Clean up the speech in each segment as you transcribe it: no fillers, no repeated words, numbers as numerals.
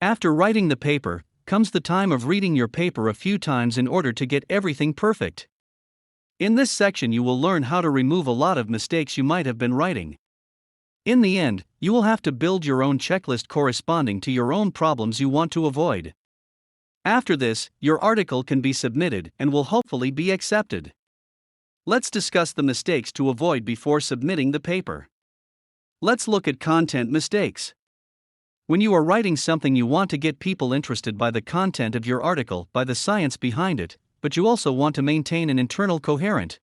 After writing the paper, comes the time of reading your paper a few times in order to get everything perfect. In this section, you will learn how to remove a lot of mistakes you might have been writing. In the end, you will have to build your own checklist corresponding to your own problems you want to avoid. After this, your article can be submitted and will hopefully be accepted. Let's discuss the mistakes to avoid before submitting the paper. Let's look at content mistakes. When you are writing something, you want to get people interested by the content of your article, by the science behind it, but you also want to maintain an internal coherence.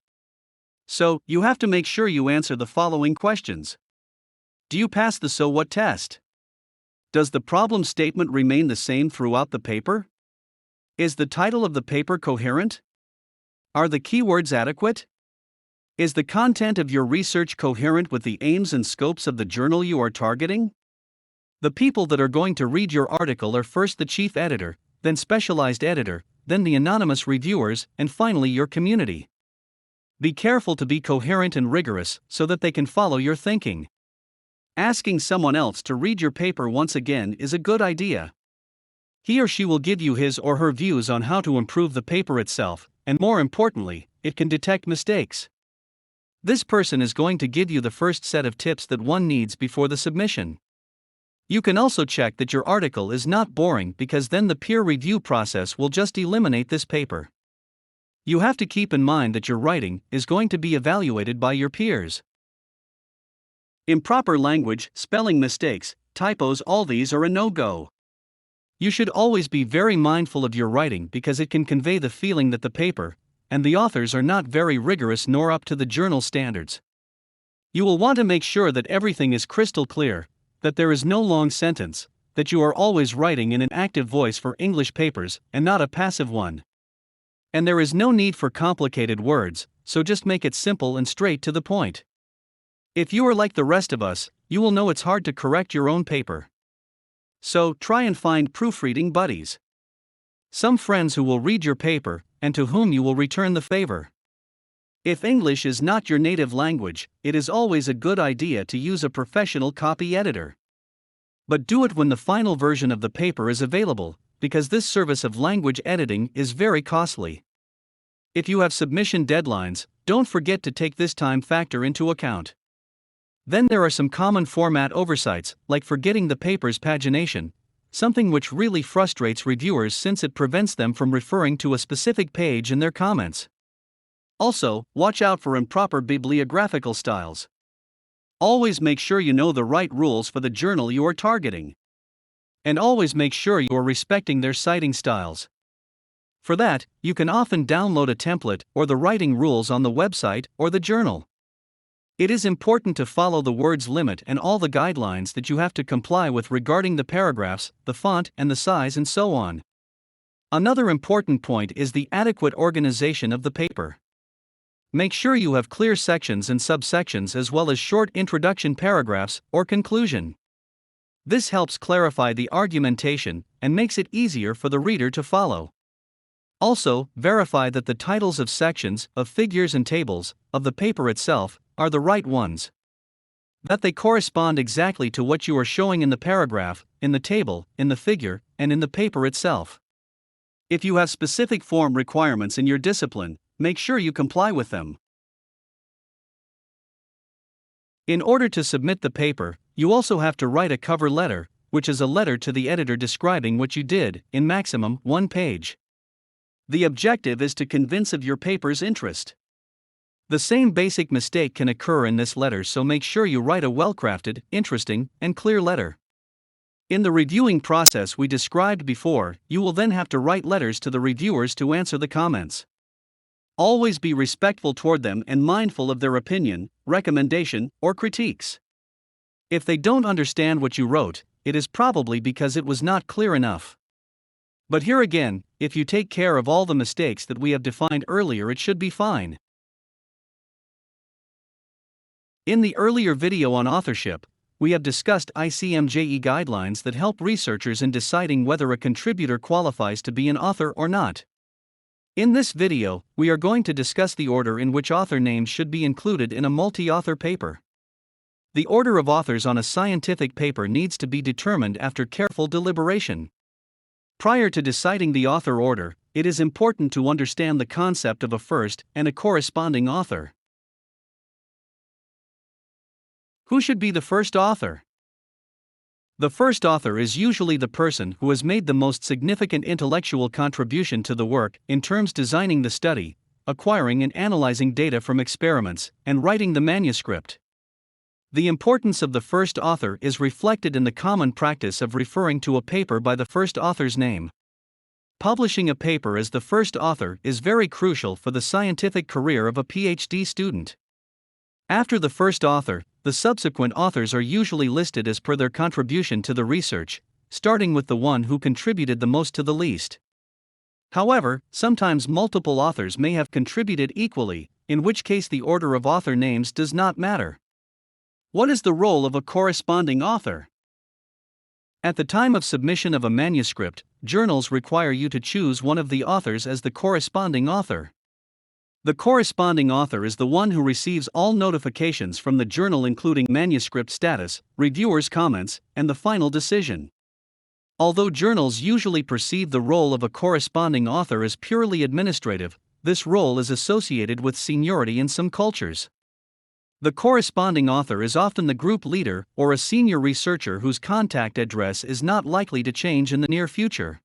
So, you have to make sure you answer the following questions. Do you pass the so what test? Does the problem statement remain the same throughout the paper? Is the title of the paper coherent? Are the keywords adequate? Is the content of your research coherent with the aims and scopes of the journal you are targeting? The people that are going to read your article are first the chief editor, then specialized editor, then the anonymous reviewers, and finally your community. Be careful to be coherent and rigorous so that they can follow your thinking. Asking someone else to read your paper once again is a good idea. He or she will give you his or her views on how to improve the paper itself, and more importantly, it can detect mistakes. This person is going to give you the first set of tips that one needs before the submission. You can also check that your article is not boring, because then the peer review process will just eliminate this paper. You have to keep in mind that your writing is going to be evaluated by your peers. Improper language, spelling mistakes, typos, all these are a no-go. You should always be very mindful of your writing because it can convey the feeling that the paper and the authors are not very rigorous nor up to the journal standards. You will want to make sure that everything is crystal clear, that there is no long sentence, that you are always writing in an active voice for English papers and not a passive one. And there is no need for complicated words, so just make it simple and straight to the point. If you are like the rest of us, you will know it's hard to correct your own paper. So, try and find proofreading buddies. Some friends who will read your paper, and to whom you will return the favor. If English is not your native language, it is always a good idea to use a professional copy editor. But do it when the final version of the paper is available, because this service of language editing is very costly. If you have submission deadlines, don't forget to take this time factor into account. Then there are some common format oversights, like forgetting the paper's pagination, something which really frustrates reviewers since it prevents them from referring to a specific page in their comments. Also, watch out for improper bibliographical styles. Always make sure you know the right rules for the journal you are targeting. And always make sure you are respecting their citing styles. For that, you can often download a template or the writing rules on the website or the journal. It is important to follow the words limit and all the guidelines that you have to comply with regarding the paragraphs, the font, and the size, and so on. Another important point is the adequate organization of the paper. Make sure you have clear sections and subsections as well as short introduction paragraphs or conclusion. This helps clarify the argumentation and makes it easier for the reader to follow. Also, verify that the titles of sections, of figures and tables, of the paper itself, are the right ones. That they correspond exactly to what you are showing in the paragraph, in the table, in the figure, and in the paper itself. If you have specific form requirements in your discipline, make sure you comply with them. In order to submit the paper, you also have to write a cover letter, which is a letter to the editor describing what you did, in maximum 1 page. The objective is to convince of your paper's interest. The same basic mistake can occur in this letter, so make sure you write a well-crafted, interesting, and clear letter. In the reviewing process we described before, you will then have to write letters to the reviewers to answer the comments. Always be respectful toward them and mindful of their opinion, recommendation, or critiques. If they don't understand what you wrote, it is probably because it was not clear enough. But here again, if you take care of all the mistakes that we have defined earlier, it should be fine. In the earlier video on authorship, we have discussed ICMJE guidelines that help researchers in deciding whether a contributor qualifies to be an author or not. In this video, we are going to discuss the order in which author names should be included in a multi-author paper. The order of authors on a scientific paper needs to be determined after careful deliberation. Prior to deciding the author order, it is important to understand the concept of a first and a corresponding author. Who should be the first author? The first author is usually the person who has made the most significant intellectual contribution to the work in terms designing the study, acquiring and analyzing data from experiments, and writing the manuscript. The importance of the first author is reflected in the common practice of referring to a paper by the first author's name. Publishing a paper as the first author is very crucial for the scientific career of a PhD student. After the first author, the subsequent authors are usually listed as per their contribution to the research, starting with the one who contributed the most to the least. However, sometimes multiple authors may have contributed equally, in which case the order of author names does not matter. What is the role of a corresponding author? At the time of submission of a manuscript, journals require you to choose one of the authors as the corresponding author. The corresponding author is the one who receives all notifications from the journal, including manuscript status, reviewers' comments, and the final decision. Although journals usually perceive the role of a corresponding author as purely administrative, this role is associated with seniority in some cultures. The corresponding author is often the group leader or a senior researcher whose contact address is not likely to change in the near future.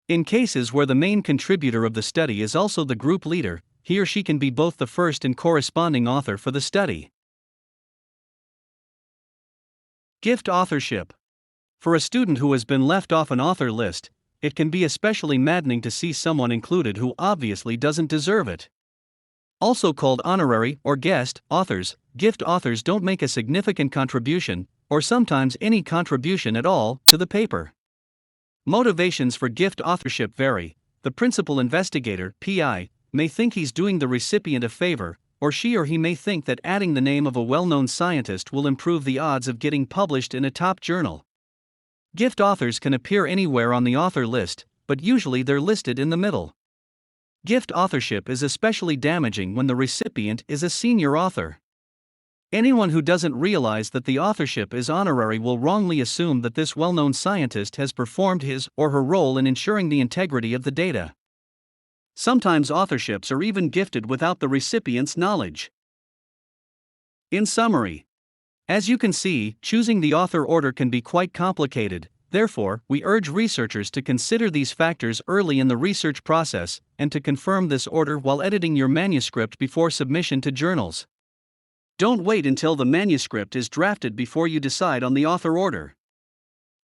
In cases where the main contributor of the study is also the group leader, he or she can be both the first and corresponding author for the study. Gift authorship. For a student who has been left off an author list, it can be especially maddening to see someone included who obviously doesn't deserve it. Also called honorary or guest authors, gift authors don't make a significant contribution, or sometimes any contribution at all, to the paper. Motivations for gift authorship vary. The principal investigator, PI, may think he's doing the recipient a favor, or she or he may think that adding the name of a well-known scientist will improve the odds of getting published in a top journal. Gift authors can appear anywhere on the author list, but usually they're listed in the middle. Gift authorship is especially damaging when the recipient is a senior author. Anyone who doesn't realize that the authorship is honorary will wrongly assume that this well-known scientist has performed his or her role in ensuring the integrity of the data. Sometimes authorships are even gifted without the recipient's knowledge. In summary, as you can see, choosing the author order can be quite complicated. Therefore, we urge researchers to consider these factors early in the research process and to confirm this order while editing your manuscript before submission to journals. Don't wait until the manuscript is drafted before you decide on the author order.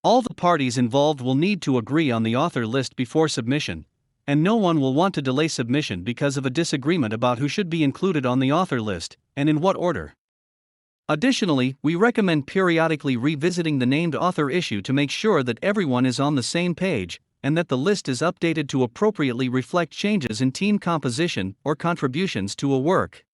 All the parties involved will need to agree on the author list before submission, and no one will want to delay submission because of a disagreement about who should be included on the author list and in what order. Additionally, we recommend periodically revisiting the named author issue to make sure that everyone is on the same page and that the list is updated to appropriately reflect changes in team composition or contributions to a work.